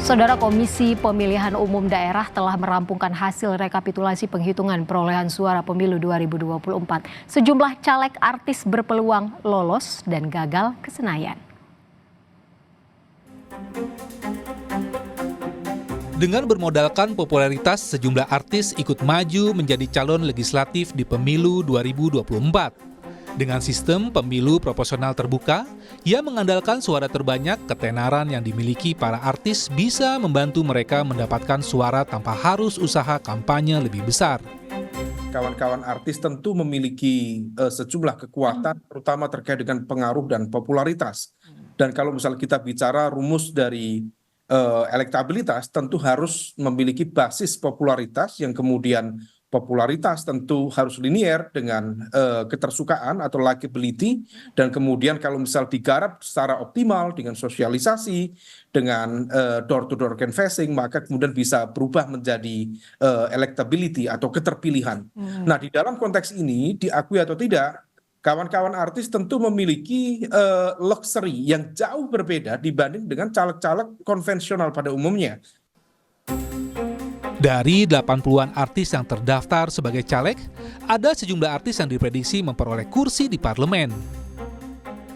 Saudara Komisi Pemilihan Umum Daerah telah merampungkan hasil rekapitulasi penghitungan perolehan suara pemilu 2024. Sejumlah caleg artis berpeluang lolos dan gagal ke Senayan. Dengan bermodalkan popularitas, sejumlah artis ikut maju menjadi calon legislatif di pemilu 2024. Dengan sistem pemilu proporsional terbuka, ia mengandalkan suara terbanyak. Ketenaran yang dimiliki para artis bisa membantu mereka mendapatkan suara tanpa harus usaha kampanye lebih besar. Kawan-kawan artis tentu memiliki sejumlah kekuatan, terutama terkait dengan pengaruh dan popularitas. Dan kalau misalnya kita bicara rumus dari elektabilitas, tentu harus memiliki basis popularitas yang kemudian popularitas tentu harus linier dengan ketersukaan atau likability, dan kemudian kalau misal digarap secara optimal dengan sosialisasi, dengan door-to-door canvassing, maka kemudian bisa berubah menjadi electability atau keterpilihan. Nah, di dalam konteks ini, diakui atau tidak, kawan-kawan artis tentu memiliki luxury yang jauh berbeda dibanding dengan caleg-caleg konvensional pada umumnya. Dari 80-an artis yang terdaftar sebagai caleg, ada sejumlah artis yang diprediksi memperoleh kursi di parlemen.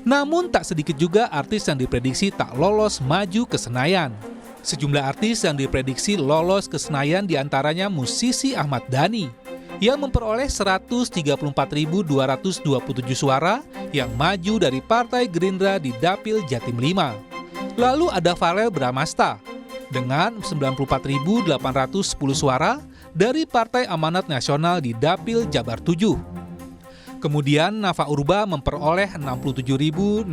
Namun tak sedikit juga artis yang diprediksi tak lolos maju ke Senayan. Sejumlah artis yang diprediksi lolos ke Senayan diantaranya musisi Ahmad Dhani, yang memperoleh 134.227 suara yang maju dari Partai Gerindra di Dapil Jatim 5. Lalu ada Farel Bramasta dengan 94.810 suara dari Partai Amanat Nasional di Dapil Jabar 7. Kemudian Nafa Urba memperoleh 67.652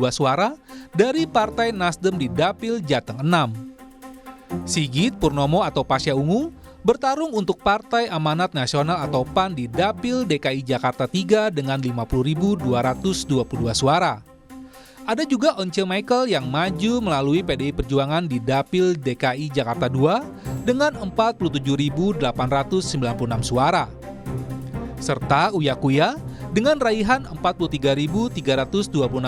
suara dari Partai Nasdem di Dapil Jateng 6. Sigit Purnomo atau Pasha Ungu bertarung untuk Partai Amanat Nasional atau PAN di Dapil DKI Jakarta 3 dengan 50.222 suara. Ada juga Once Michael yang maju melalui PDI Perjuangan di Dapil DKI Jakarta 2 dengan 47.896 suara. Serta Uya Kuya dengan raihan 43.326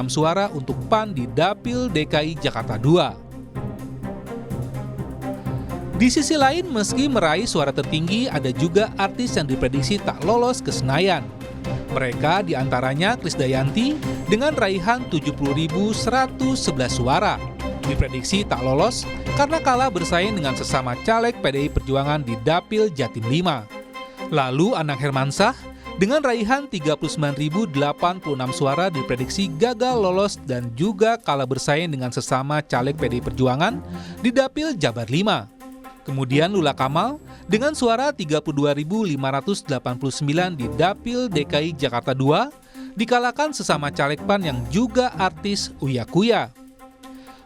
suara untuk PAN di Dapil DKI Jakarta 2. Di sisi lain, meski meraih suara tertinggi, ada juga artis yang diprediksi tak lolos ke Senayan. Mereka diantaranya Krisdayanti dengan raihan 70.111 suara. Diprediksi tak lolos karena kalah bersaing dengan sesama caleg PDI Perjuangan di Dapil Jatim 5. Lalu Anang Hermansyah dengan raihan 39.086 suara diprediksi gagal lolos dan juga kalah bersaing dengan sesama caleg PDI Perjuangan di Dapil Jabar 5. Kemudian Lula Kamal dengan suara 32.589 di Dapil DKI Jakarta 2 dikalahkan sesama caleg PAN yang juga artis Uya Kuya.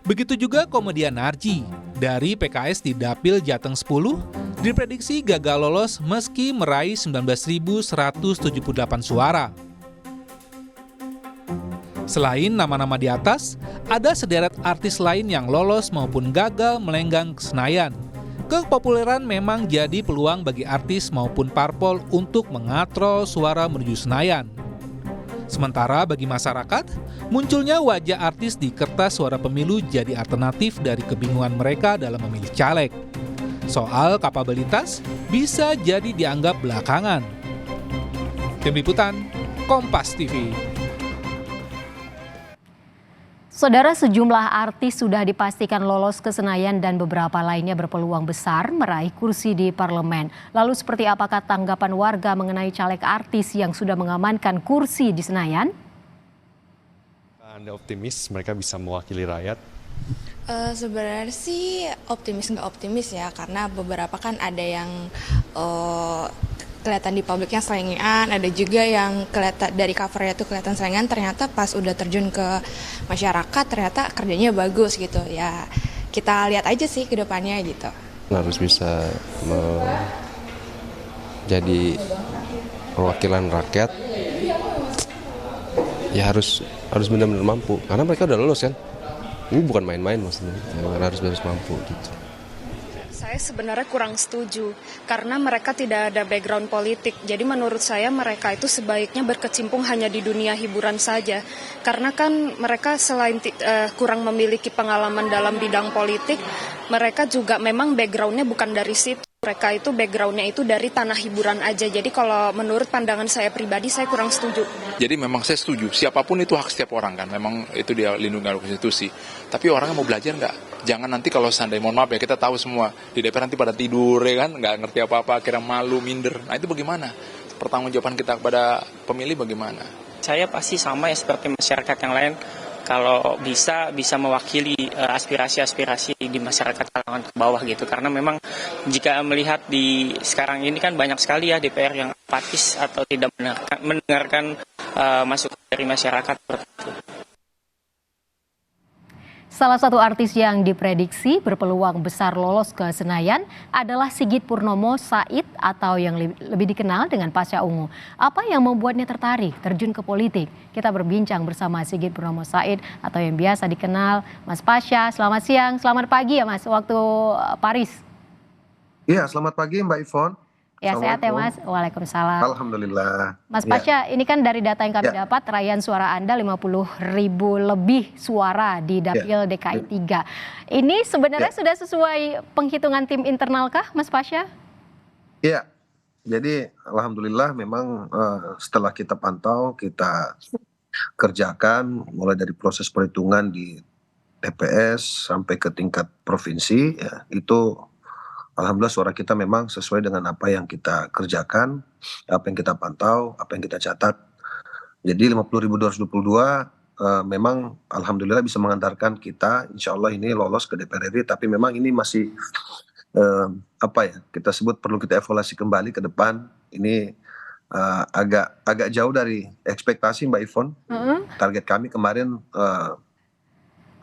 Begitu juga komedian Narji dari PKS di Dapil Jateng 10 diprediksi gagal lolos meski meraih 19.178 suara. Selain nama-nama di atas, ada sederet artis lain yang lolos maupun gagal melenggang ke Senayan. Kepopuleran memang jadi peluang bagi artis maupun parpol untuk mengatrol suara menuju Senayan. Sementara bagi masyarakat, munculnya wajah artis di kertas suara pemilu jadi alternatif dari kebingungan mereka dalam memilih caleg. Soal kapabilitas bisa jadi dianggap belakangan. Tim Liputan, Kompas TV. Saudara, sejumlah artis sudah dipastikan lolos ke Senayan dan beberapa lainnya berpeluang besar meraih kursi di parlemen. Lalu seperti apakah tanggapan warga mengenai caleg artis yang sudah mengamankan kursi di Senayan? Anda optimis mereka bisa mewakili rakyat? Sebenarnya sih optimis nggak optimis ya, karena beberapa kan ada yang kelihatan di publiknya selengean, ada juga yang kelihatan dari covernya tuh kelihatan selengean, ternyata pas udah terjun ke masyarakat ternyata kerjanya bagus gitu ya. Kita lihat aja sih ke depannya gitu. Harus bisa jadi perwakilan rakyat, ya harus benar-benar mampu, karena mereka udah lulus kan. Ini bukan main-main maksudnya, harus mampu gitu. Saya sebenarnya kurang setuju karena mereka tidak ada background politik. Jadi menurut saya mereka itu sebaiknya berkecimpung hanya di dunia hiburan saja. Karena kan mereka selain kurang memiliki pengalaman dalam bidang politik, mereka juga memang backgroundnya bukan dari situ. Mereka itu backgroundnya itu dari tanah hiburan aja. Jadi kalau menurut pandangan saya pribadi, saya kurang setuju. Jadi memang saya setuju, siapapun itu hak setiap orang kan, memang itu dia lindungi oleh konstitusi. Tapi orangnya mau belajar nggak? Jangan nanti kalau seandainya, mohon maaf ya, kita tahu semua, di DPR nanti pada tidur ya kan, nggak ngerti apa-apa, akhirnya malu, minder. Nah itu bagaimana? Pertanggungjawaban kita kepada pemilih bagaimana? Saya pasti sama ya seperti masyarakat yang lain. Kalau bisa mewakili aspirasi-aspirasi di masyarakat kalangan ke bawah gitu. Karena memang jika melihat di sekarang ini kan banyak sekali ya DPR yang apatis atau tidak mendengarkan masukan dari masyarakat. Salah satu artis yang diprediksi berpeluang besar lolos ke Senayan adalah Sigit Purnomo Said atau yang lebih dikenal dengan Pasha Ungu. Apa yang membuatnya tertarik terjun ke politik? Kita berbincang bersama Sigit Purnomo Said atau yang biasa dikenal Mas Pasha. Selamat siang, selamat pagi ya Mas, waktu Paris. Iya, selamat pagi Mbak Ivon. Ya sehat ya Mas, waalaikumsalam. Alhamdulillah. Mas Pasha, ini kan dari data yang kami dapat, raihan suara Anda 50.000 lebih suara di Dapil DKI 3. Ini sebenarnya sudah sesuai penghitungan tim internal kah Mas Pasha? Iya, jadi alhamdulillah memang setelah kita pantau, kita kerjakan mulai dari proses perhitungan di TPS sampai ke tingkat provinsi, ya, itu alhamdulillah suara kita memang sesuai dengan apa yang kita kerjakan, apa yang kita pantau, apa yang kita catat. Jadi 50.222 memang alhamdulillah bisa mengantarkan kita, insya Allah ini lolos ke DPR RI, tapi memang ini masih kita sebut perlu kita evaluasi kembali ke depan. Ini agak jauh dari ekspektasi Mbak Ivon. Target kami kemarin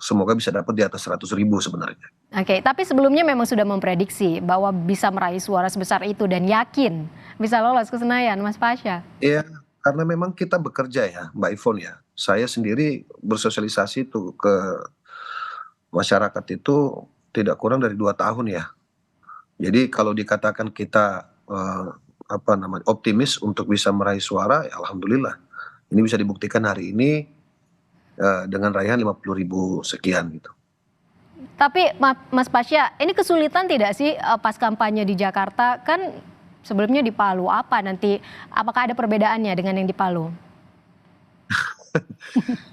semoga bisa dapat di atas 100.000 sebenarnya. Oke, tapi sebelumnya memang sudah memprediksi bahwa bisa meraih suara sebesar itu dan yakin bisa lolos ke Senayan, Mas Pasha. Iya, karena memang kita bekerja ya, Mbak Ivon ya. Saya sendiri bersosialisasi tuh ke masyarakat itu tidak kurang dari 2 tahun ya. Jadi kalau dikatakan kita optimis untuk bisa meraih suara, ya alhamdulillah. Ini bisa dibuktikan hari ini dengan raihan 50.000 sekian gitu. Tapi Mas Pasha, ini kesulitan tidak sih pas kampanye di Jakarta? Kan sebelumnya di Palu, apakah ada perbedaannya dengan yang di Palu?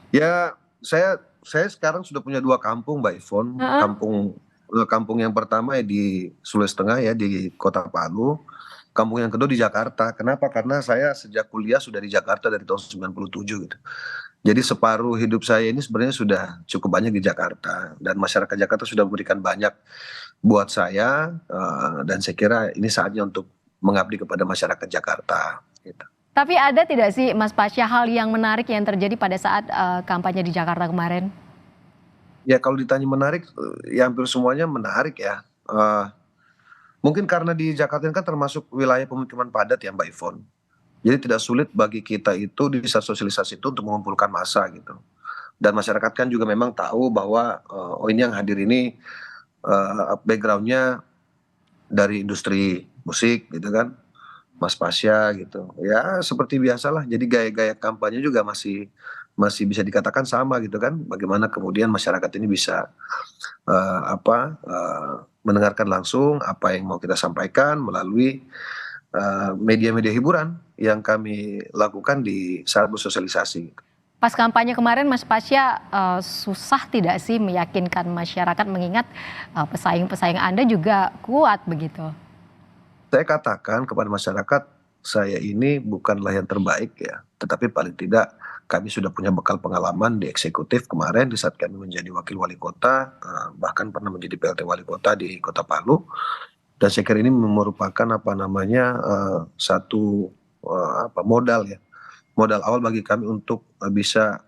Ya, saya sekarang sudah punya 2 kampung Mbak Ivon. Kampung yang pertama ya di Sulawesi Tengah ya, di Kota Palu. Kampung yang kedua di Jakarta. Kenapa? Karena saya sejak kuliah sudah di Jakarta dari tahun 97 gitu. Jadi separuh hidup saya ini sebenarnya sudah cukup banyak di Jakarta. Dan masyarakat Jakarta sudah memberikan banyak buat saya. Dan saya kira ini saatnya untuk mengabdi kepada masyarakat Jakarta. Gitu. Tapi ada tidak sih Mas Pasha hal yang menarik yang terjadi pada saat kampanye di Jakarta kemarin? Ya kalau ditanya menarik, ya hampir semuanya menarik ya. Mungkin karena di Jakarta ini kan termasuk wilayah pemukiman padat ya Mbak Ivon. Jadi tidak sulit bagi kita itu di saat sosialisasi itu untuk mengumpulkan massa gitu. Dan masyarakat kan juga memang tahu bahwa ini yang hadir ini backgroundnya dari industri musik gitu kan. Mas Pasha gitu. Ya seperti biasalah. Jadi gaya-gaya kampanye juga masih bisa dikatakan sama gitu kan. Bagaimana kemudian masyarakat ini bisa mendengarkan langsung apa yang mau kita sampaikan melalui media-media hiburan yang kami lakukan di saat bersosialisasi. Pas kampanye kemarin Mas Pasha susah tidak sih meyakinkan masyarakat mengingat pesaing-pesaing Anda juga kuat begitu? Saya katakan kepada masyarakat, saya ini bukanlah yang terbaik ya, tetapi paling tidak kami sudah punya bekal pengalaman di eksekutif kemarin di saat kami menjadi wakil wali kota, bahkan pernah menjadi PLT wali kota di Kota Palu. Dan saya kira ini merupakan satu modal awal bagi kami untuk bisa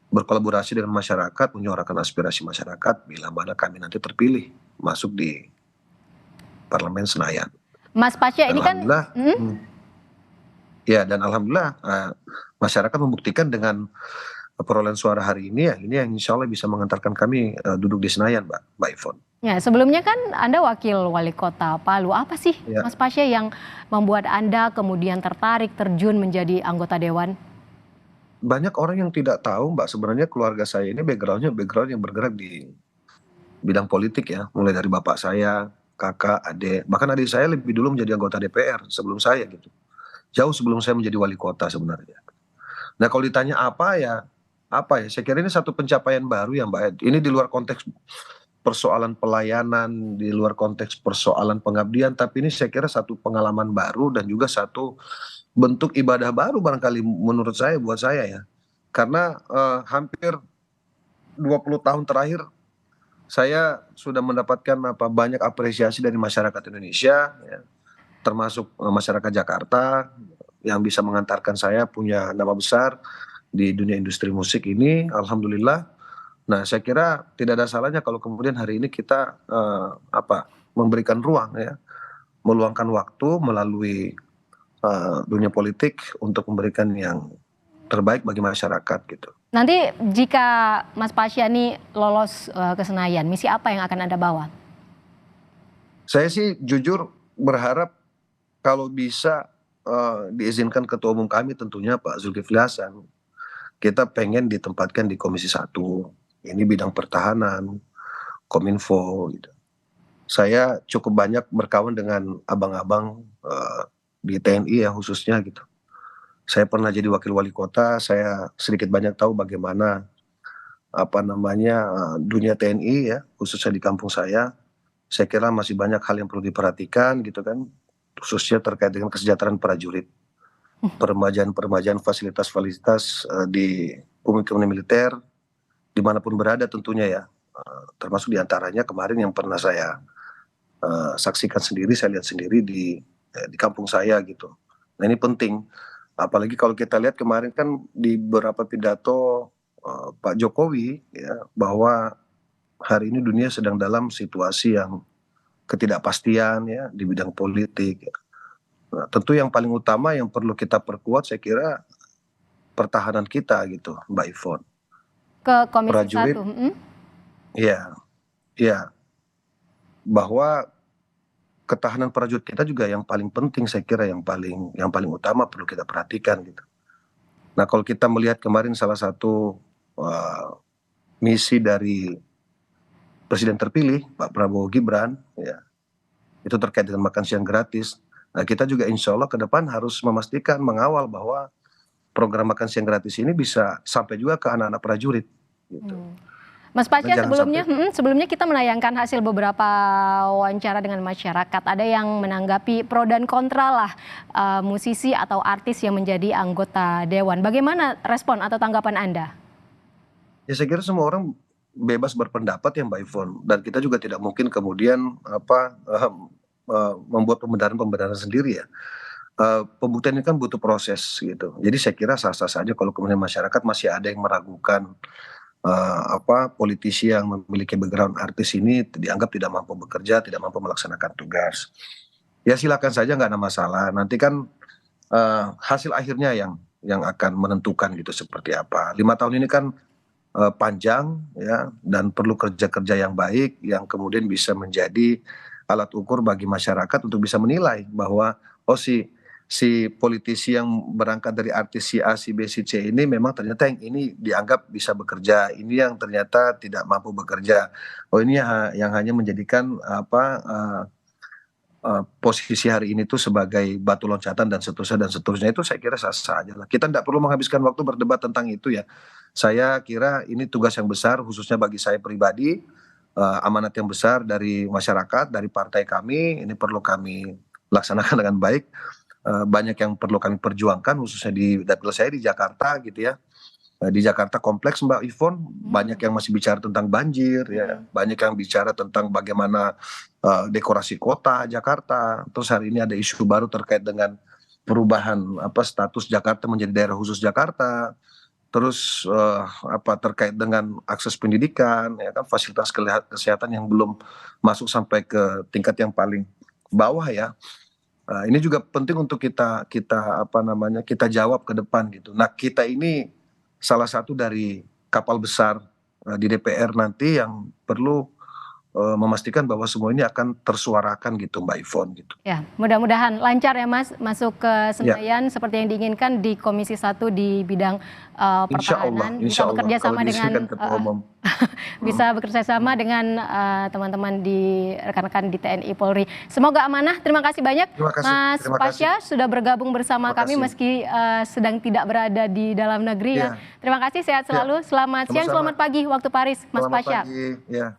berkolaborasi dengan masyarakat, menyuarakan aspirasi masyarakat bila mana kami nanti terpilih masuk di Parlemen Senayan. Mas Pasha ini kan ya, dan alhamdulillah masyarakat membuktikan dengan perolehan suara hari ini ya, ini yang insya Allah bisa mengantarkan kami duduk di Senayan Mbak Ivon. Ya, sebelumnya kan Anda wakil wali kota Palu. Apa sih, Ya, Mas Pasya, yang membuat Anda kemudian tertarik terjun menjadi anggota dewan? banyak orang yang tidak tahu Mbak, sebenarnya keluarga saya ini backgroundnya background yang bergerak di bidang politik ya, mulai dari bapak saya, kakak, adik, bahkan adik saya lebih dulu menjadi anggota DPR sebelum saya gitu. Jauh sebelum saya menjadi wali kota sebenarnya. Nah kalau ditanya apa ya, saya kira ini satu pencapaian baru ya Mbak. Ini di luar konteks persoalan pelayanan, di luar konteks persoalan pengabdian, tapi ini saya kira satu pengalaman baru dan juga satu bentuk ibadah baru barangkali menurut saya, buat saya ya. Karena hampir 20 tahun terakhir saya sudah mendapatkan banyak apresiasi dari masyarakat Indonesia, ya, termasuk masyarakat Jakarta yang bisa mengantarkan saya punya nama besar di dunia industri musik ini, alhamdulillah. Nah, saya kira tidak ada salahnya kalau kemudian hari ini kita memberikan ruang ya, meluangkan waktu melalui dunia politik untuk memberikan yang terbaik bagi masyarakat gitu. Nanti jika Mas Pasya nih lolos ke Senayan, misi apa yang akan Anda bawa? Saya sih jujur berharap kalau bisa diizinkan Ketua Umum kami tentunya Pak Zulkifli Hasan, kita pengen ditempatkan di Komisi 1, ini bidang pertahanan, Kominfo gitu. Saya cukup banyak berkawan dengan abang-abang di TNI ya khususnya gitu. Saya pernah jadi wakil wali kota, saya sedikit banyak tahu bagaimana dunia TNI ya, khususnya di kampung saya. Saya kira masih banyak hal yang perlu diperhatikan gitu kan, khususnya terkait dengan kesejahteraan prajurit, peremajaan fasilitas-fasilitas di pemukiman militer dimanapun berada tentunya ya, termasuk diantaranya kemarin yang pernah saya saksikan sendiri, saya lihat sendiri di kampung saya gitu. Nah ini penting, apalagi kalau kita lihat kemarin kan di beberapa pidato Pak Jokowi ya, bahwa hari ini dunia sedang dalam situasi yang ketidakpastian ya di bidang politik. Nah, tentu yang paling utama yang perlu kita perkuat saya kira pertahanan kita gitu, Mbak Ivon. Ke Komisi Prajurit, 1. ya, bahwa ketahanan prajurit kita juga yang paling penting saya kira yang paling utama perlu kita perhatikan gitu. Nah kalau kita melihat kemarin salah satu misi dari Presiden terpilih Pak Prabowo Gibran ya, itu terkait dengan makan siang gratis. Nah kita juga insya Allah ke depan harus memastikan mengawal bahwa program makan siang gratis ini bisa sampai juga ke anak-anak prajurit gitu. Mas Pasya, Jangan sebelumnya kita menayangkan hasil beberapa wawancara dengan masyarakat. Ada yang menanggapi pro dan kontra lah musisi atau artis yang menjadi anggota dewan. Bagaimana respon atau tanggapan Anda? Ya saya kira semua orang bebas berpendapat ya Mbak Ivon, dan kita juga tidak mungkin kemudian membuat pembenaran sendiri ya. Pembuktian ini kan butuh proses gitu. Jadi saya kira sah-sah saja kalau kemudian masyarakat masih ada yang meragukan politisi yang memiliki background artis ini dianggap tidak mampu bekerja, tidak mampu melaksanakan tugas. Ya silakan saja, nggak ada masalah. Nanti kan hasil akhirnya yang akan menentukan gitu seperti apa. 5 tahun ini kan panjang ya, dan perlu kerja-kerja yang baik yang kemudian bisa menjadi alat ukur bagi masyarakat untuk bisa menilai bahwa si politisi yang berangkat dari artis si A, si B, si C ini memang ternyata yang ini dianggap bisa bekerja, ini yang ternyata tidak mampu bekerja. Oh ini yang hanya menjadikan posisi hari ini tuh sebagai batu loncatan dan seterusnya itu saya kira sah-sah aja lah. Kita tidak perlu menghabiskan waktu berdebat tentang itu ya. Saya kira ini tugas yang besar khususnya bagi saya pribadi, amanat yang besar dari masyarakat, dari partai kami, ini perlu kami laksanakan dengan baik. Banyak yang perlu kami perjuangkan khususnya di dapil saya di Jakarta gitu ya. Di Jakarta kompleks Mbak Ivon, banyak yang masih bicara tentang banjir ya, banyak yang bicara tentang bagaimana dekorasi kota Jakarta. Terus hari ini ada isu baru terkait dengan perubahan status Jakarta menjadi daerah khusus Jakarta. Terus terkait dengan akses pendidikan ya kan, fasilitas kesehatan yang belum masuk sampai ke tingkat yang paling bawah ya. Ini juga penting untuk kita jawab ke depan gitu. Nah kita ini salah satu dari kapal besar di DPR nanti yang perlu memastikan bahwa semua ini akan tersuarakan gitu Mbak Ivon gitu. Ya, mudah-mudahan lancar ya Mas masuk ke Senayan seperti yang diinginkan di Komisi 1 di bidang pertahanan. Bisa bekerja sama dengan bisa bekerja sama dengan teman-teman di rekan-rekan di TNI Polri. Semoga amanah. Terima kasih banyak Mas Pasya sudah bergabung bersama kami meski sedang tidak berada di dalam negeri ya. Terima kasih, sehat selalu. Selamat siang, selamat pagi waktu Paris Mas Pasya. Selamat pagi. Ya.